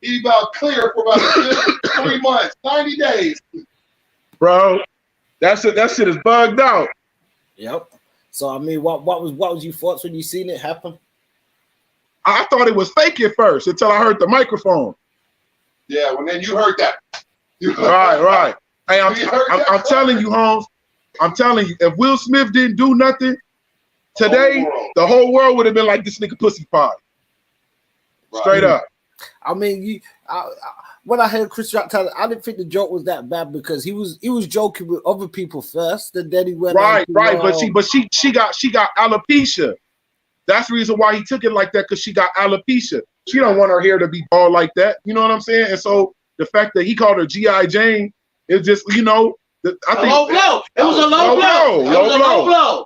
He about clear for about 3 months, 90 days. Bro, that shit is bugged out. Yep. So I mean, what was your thoughts when you seen it happen? I thought it was fake at first until I heard the microphone. Yeah, when then you heard that. Right. Hey, I'm telling you, Holmes. I'm telling you, if Will Smith didn't do nothing today, the whole world would have been like this nigga pussy pie. Straight up. I mean, when I heard Chris Rock tell it, I didn't think the joke was that bad because he was joking with other people first, and then he went right. But she got alopecia. That's the reason why he took it like that, because she got alopecia. She don't want her hair to be bald like that. You know what I'm saying? And so the fact that he called her G.I. Jane is just, I think low blow. It was a low blow.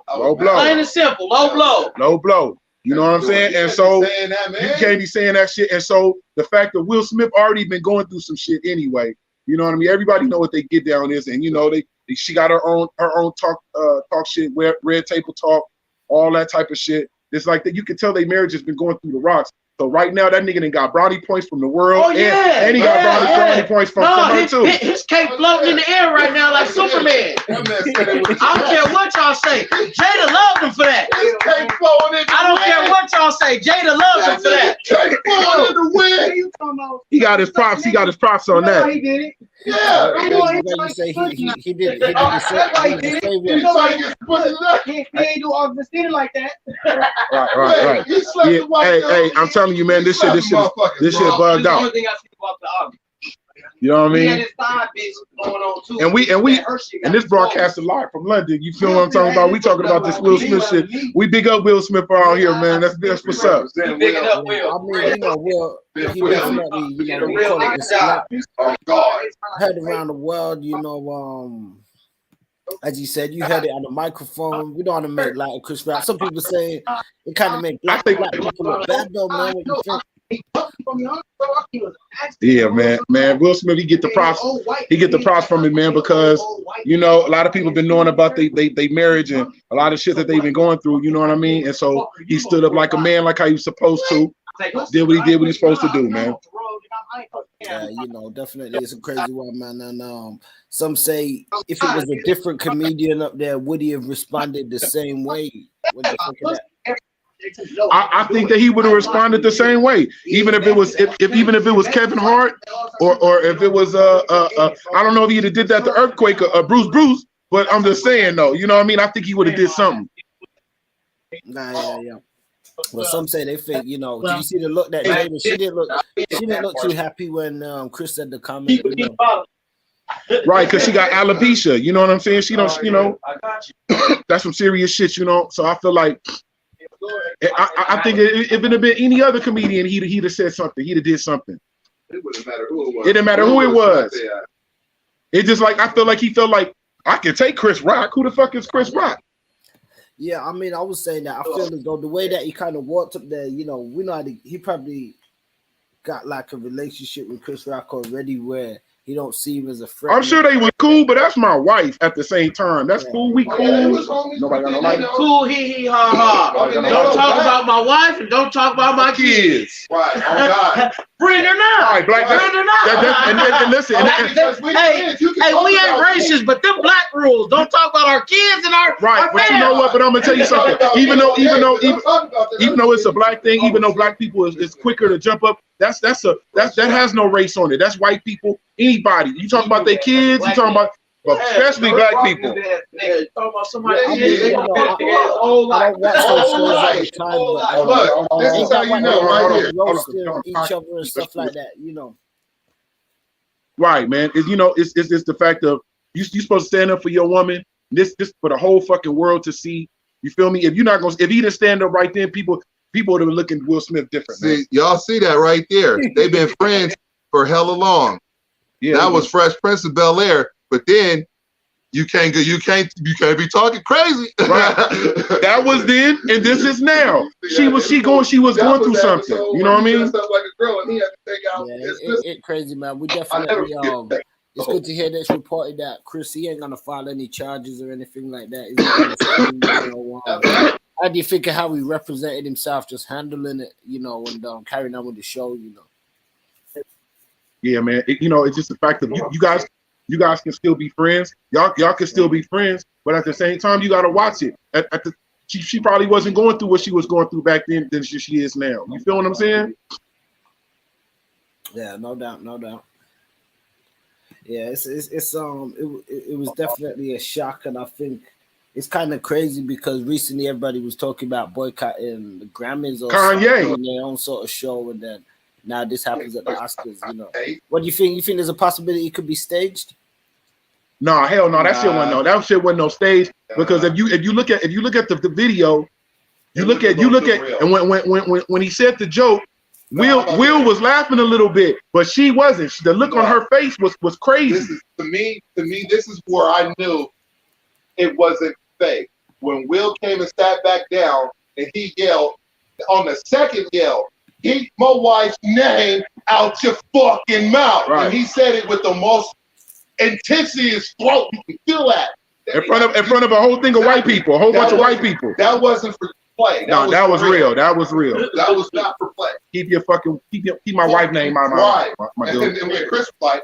Low blow. Plain and simple. Low blow. Low blow. You know what I'm saying? And so you can't be saying that shit. And so the fact that Will Smith already been going through some shit anyway. You know what I mean? Everybody know what they get down is, and she got her own talk shit, red table talk, all that type of shit. It's like that. You can tell their marriage has been going through the rocks. So right now, that nigga done got brownie points from the world, and he got brownie points from her too. His cake floating in the air right now like Superman. I don't care what y'all say. Jada loved him for that. I don't care what y'all say. Jada loves him for that. He got his props. He got his props on that. He did it. Yeah. You say he did the same. He ain't do Augustine like that. Right. Hey, I'm telling you, man, this shit bugged out. You know what I mean? And this broadcast live from London. You feel what I'm talking about? We talking about this Will Smith shit. We big up Will Smith around here, man. That's what's up. Big up Will. I mean, Will, he definitely, we call it the slap. Heard around the world, as you said, you heard it on the microphone. We don't want to make light of Chris Rock. Some people say it kind of make black people look bad, though, man. What you think? Yeah, man. Will Smith, he get the props. He get the props from it, man, because a lot of people been knowing about they marriage and a lot of shit that they've been going through. You know what I mean? And so he stood up like a man, like how he was supposed to. Did what he did, what he's supposed to do, man. Yeah, definitely it's a crazy one, man. And some say if it was a different comedian up there, would he have responded the same way? What do you think of that? I think that he would have responded the same way, even if it was Kevin Hart or if it was I don't know if he'd have did that to Earthquake or Bruce, but I'm just saying though, you know what I mean? I think he would have did something. Yeah. Well, some say they think, did you see the look that Jada? She didn't look too happy when Chris said the comment. Right, because she got alopecia. You know what I'm saying? She don't, that's some serious shit, So I feel like I think if it had been any other comedian, he'd have said something. He'd have did something. It wouldn't matter who it was. It didn't matter who it was. It just like I feel like he felt like I can take Chris Rock. Who the fuck is Chris Rock? Yeah, I mean, I was saying that I feel as though the way that he kind of walked up there, we know he probably got like a relationship with Chris Rock already where he don't see him as a friend. I'm sure they were cool, but that's my wife at the same time. That's cool. We cool. Nobody got no like cool. Hee ha ha. Don't talk about my wife and don't talk about my kids. Right. Oh God. Bring her now. Right, black. Bring her now. And listen. Hey, we ain't racist, but them black rules. Don't talk about our kids and our right. But you know what? But I'm gonna tell you something. Even though it's a black thing, even though black people is quicker to jump up, that has no race on it. That's white people. Anybody. You talk about their kids. You talking about. But especially black people. I don't watch those shows all the time, but this is how you know right here. Roasting each other and stuff like that, Right, man. It's the fact of you supposed to stand up for your woman. This for the whole fucking world to see. You feel me? If he didn't stand up right then, people would have been looking at Will Smith different. See, y'all see that right there. They've been friends for hella long. Yeah, that was Fresh Prince of Bel-Air. But then you can't be talking crazy. Right. That was then, and this is now. She was going through something. You know what I mean? Like a girl, and he had to take out. It's crazy, man. We definitely it's good to hear that's reported that Chris he ain't gonna file any charges or anything like that. How do you think of how he represented himself, just handling it, and carrying on with the show, Yeah, man. You know, it's just the fact that you guys can still be friends. Y'all can still be friends, but at the same time, you gotta watch it. She probably wasn't going through what she was going through back then than she is now. You feel what I'm saying? Yeah, no doubt. Yeah, it was definitely a shock, and I think it's kind of crazy because recently everybody was talking about boycotting the Grammys or Kanye on their own sort of show, and then now this happens at the Oscars. You know, what do you think? You think there's a possibility it could be staged? No, hell no. That shit wasn't no stage, because if you look at the video, you look at and when he said the joke, Will was laughing a little bit, but she wasn't. The look on her face was crazy. To me, this is where I knew it wasn't fake. When Will came and sat back down and he yelled on the second yell, "Keep my wife's name out your fucking mouth," and he said it with the most intensity in his throat. You can feel that in front of a whole thing of white people, a whole bunch of white people. That wasn't for play. That was real. That was real. That was not for play. Keep my wife's name out of my dude. And when Chris like,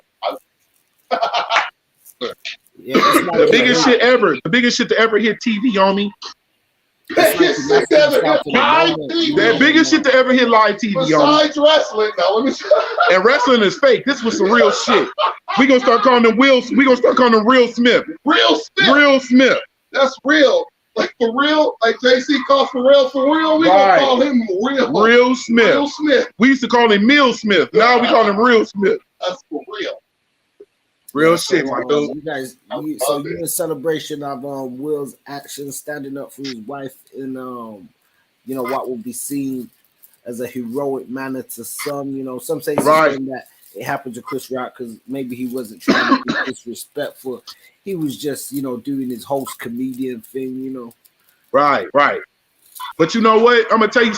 the biggest shit ever. The biggest shit to ever hit TV on me. The biggest shit to ever hit live TV on me. Besides wrestling, now let me. And wrestling is fake. This was some real shit. We gonna start calling them Will. We gonna start calling him Real Smith. Real Smith. That's real. Like for real, like JC called for real, we gonna call him Real Smith. Real Smith. We used to call him Mill Smith. Now we call him Real Smith. That's for real. Real shit, my dude. You guys, you're in celebration of Will's actions, standing up for his wife in you know, what will be seen as a heroic manner to some. You know, some say that it happened to Chris Rock because maybe he wasn't trying to be disrespectful. He was just, you know, doing his host comedian thing, you know. Right. But you know what? I'm gonna tell you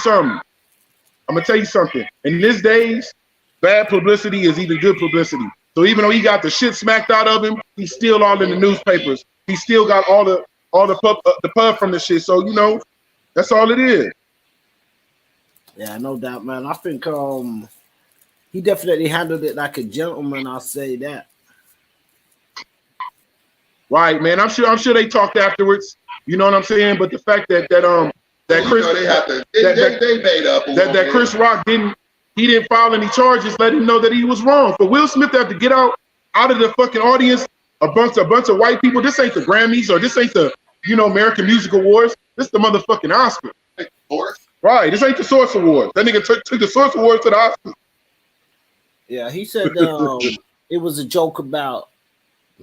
something. In these days, bad publicity is even good publicity. So even though he got the shit smacked out of him, he's still all in the newspapers. He still got all the pub from the shit. So you know, that's all it is. Yeah, no doubt, man. I think he definitely handled it like a gentleman. I'll say that. Right, man. I'm sure they talked afterwards. You know what I'm saying? But the fact that Chris, they made up that Chris Rock didn't file any charges, let him know that he was wrong. For Will Smith to have to get out of the fucking audience, a bunch of white people. This ain't the Grammys or this ain't the American Music Awards. This the motherfucking Oscar. Right. This ain't the Source Awards. That nigga took the Source Awards to the Oscar. Yeah, he said it was a joke about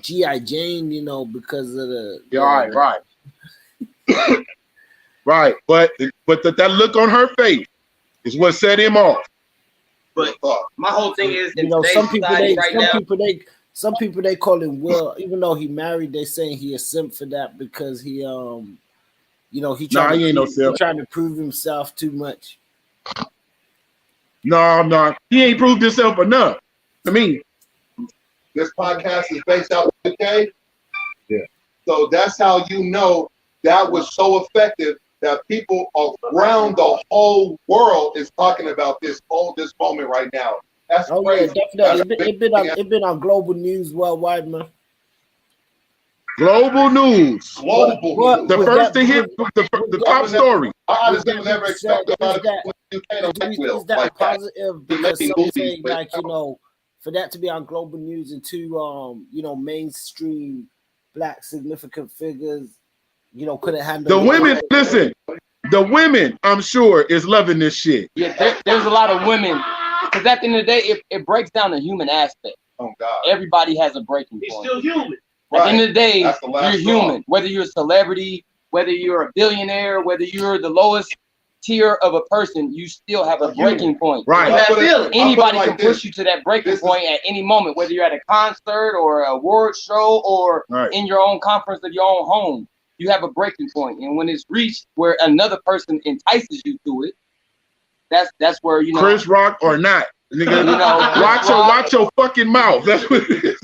G.I. Jane, you know, because of the right. Right, but that look on her face is what set him off. But my whole thing is, you know, some people they call him Will, even though he married, they saying he a simp for that because he you know, he trying to prove himself too much. No, he ain't proved himself enough to me. This podcast is based out of the UK. Yeah. So that's how you know that was so effective that people around the whole world is talking about this moment right now. That's crazy. Yeah, definitely. It been on global news worldwide, man. Global news. The first to hit the top story. I honestly never expected is that a positive? Because some say, like, you know, for that to be on global news and two, you know, mainstream black significant figures, you know, couldn't handle the women. Listen, the women, I'm sure, is loving this shit. Yeah, there's a lot of women, because at the end of the day, it breaks down the human aspect. Oh God, everybody has a breaking point. He's still human. At the end of the day, you're human. Whether you're a celebrity, whether you're a billionaire, whether you're the lowest tier of a person, you still have a breaking point. Right. Anybody can push you to that breaking point at any moment, whether you're at a concert or an award show or in your own conference of your own home. You have a breaking point, and when it's reached where another person entices you to it, that's where, you know, Chris Rock or not, nigga. You know, watch your fucking mouth. That's what it is.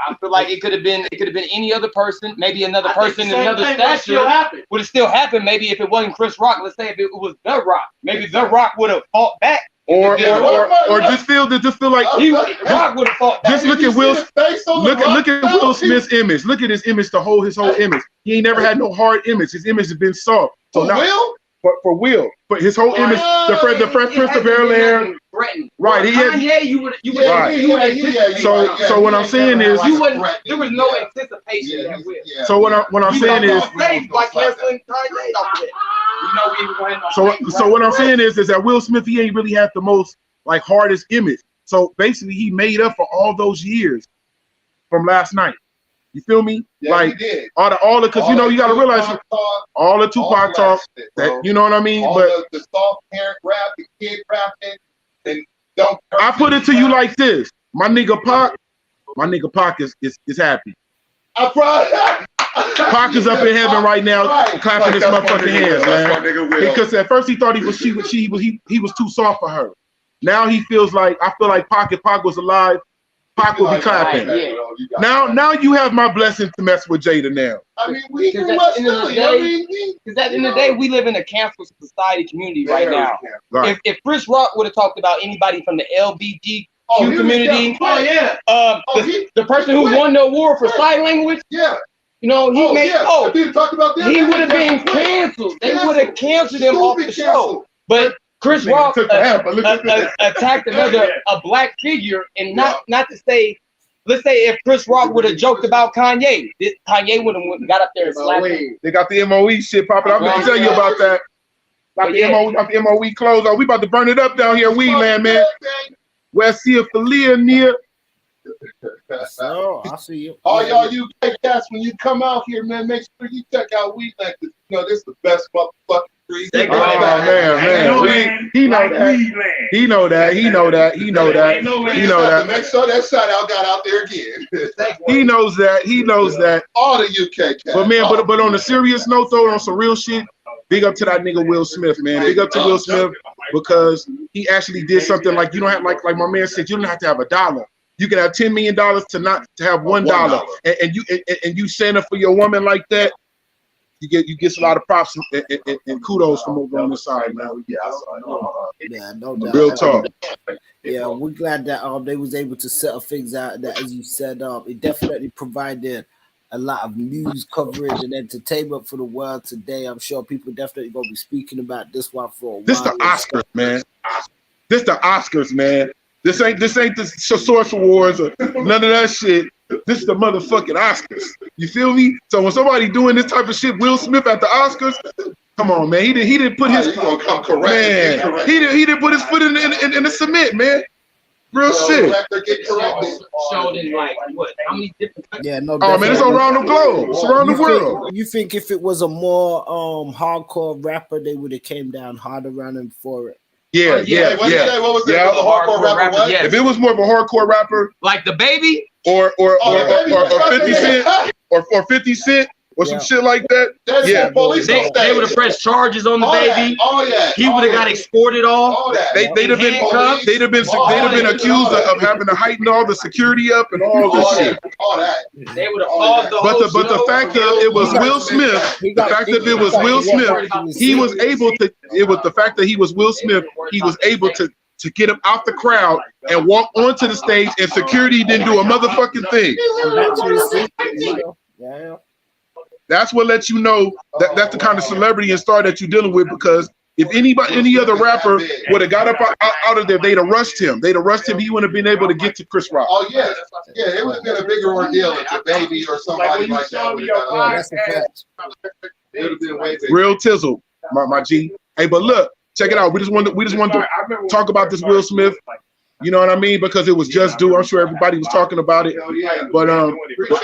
I feel like it could have been any other person, maybe another person in another stature. Would have still happened. Maybe if it wasn't Chris Rock, let's say if it was The Rock, maybe The Rock would have fought back Or just feel like Rock would have thought. Just look at Will. Look at Will Smith's image. Look at his image. His whole image. He ain't never had no hard image. His image has been soft. So now, Will? For Will, but his whole image, the Fresh Prince of Bel-Air, right? He had. Kanye, you would. So what I'm saying is, there was no anticipation. So what I'm saying is, so what I'm saying is that Will Smith, he ain't really had the most like hardest image. So basically, he made up for all those years from last night. You feel me? Yeah, like he did. all the because you know you gotta realize all the Tupac talk that you know what I mean. All but the soft parent rap, the kid rapping, and don't. I put it to you like this: my nigga Pac is happy. I probably. Pac is up in heaven right now, clapping his motherfucking hands, man. Because at first he thought he was too soft for her. Now he feels like I feel like Pac, if Pac was alive, Pac will be clapping. Now you have my blessing to mess with Jada now. I mean, because at the end of the day, we live in a cancel society community right now. Right. If Chris Rock would have talked about anybody from the LBGQ community, the person who won the award for sign language, you know, he would have been canceled. They would have canceled him off the show. But Chris Rock attacked a black figure, and not to say, let's say if Chris Rock would have joked about Kanye, Kanye would have got up there and slapped him. They got the MOE shit popping. I'm gonna tell you about that. Got the MOE clothes on. We about to burn it up down here, Weedland, man. West Sea Philia near. So I see you. All y'all UK cats, when you come out here, man, make sure you check out Weedland. You know, this is the best motherfucking street. Oh man. He know that. Make sure that shout out got out there again. He knows that. All the UK cats. But man, but on a serious note though, on some real shit, big up to that nigga Will Smith, man. Big up to Will Smith because he actually did something like you don't have like my man said, you don't have to have $1. You can have $10 million to have $1, and you stand up for your woman like that. You get a lot of props and kudos from over on the side, man. Yeah, no doubt. Real talk. Yeah, we're glad that they was able to settle things out. That, as you said, it definitely provided a lot of news coverage and entertainment for the world today. I'm sure people definitely gonna be speaking about this one for a while. This the Oscars, man. This the Oscars, man. This ain't the Source Awards or none of that shit. This is the motherfucking Oscars. You feel me? So when somebody doing this type of shit, Will Smith at the Oscars, come on, man. He didn't put his man. He didn't put his foot in the cement, man. Real shit. Showed in like what? How many different? Yeah, no. Oh man, it's around the globe. It's around the world. You think if it was a more hardcore rapper, they would have came down harder around him for it? Yeah. What was that? The hardcore rapper? What? Yes. If it was more of a hardcore rapper, like the Baby, or 50 Cent, or 50 Cent, or some shit like that. Yeah, they would have pressed charges on the Baby. He would have got exported off. They'd have been accused of having to heighten all the security up and all this shit. They would have paused the whole But the fact that it was Will Smith, he was able to. It was the fact that he was Will Smith. He was able to get him out the crowd and walk onto the stage, and security didn't do a motherfucking thing. Yeah. That's what lets you know that that's the kind of celebrity and star that you're dealing with. Because if any other rapper would have got up out of there, they'd have rushed him. He wouldn't have been able to get to Chris Rock. Oh yeah, it would have been a bigger ordeal if the Baby or somebody like that. That's a fact. It would have been way bigger. Real tizzle, my G. Hey, but look, check it out. We just wanted to talk about this Will Smith. You know what I mean? Because it was just due. I'm sure everybody was talking about it. But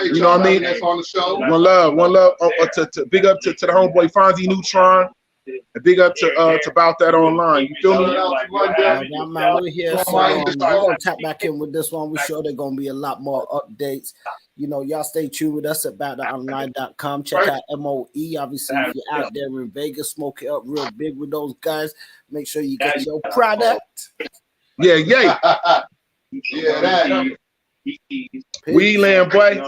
you know what I mean? One love. To big up to the homeboy Fonzie Neutron. And big up to Bout That Online. You feel me? We're here. So we're gonna tap back in with this one. We're sure there's gonna be a lot more updates. You know, y'all stay tuned with us at BoutThatOnline.com. Check out MOE. Obviously, if you're out there in Vegas, smoke it up real big with those guys. Make sure you get your product. Yeah. Yeah, that. Weedland, boy.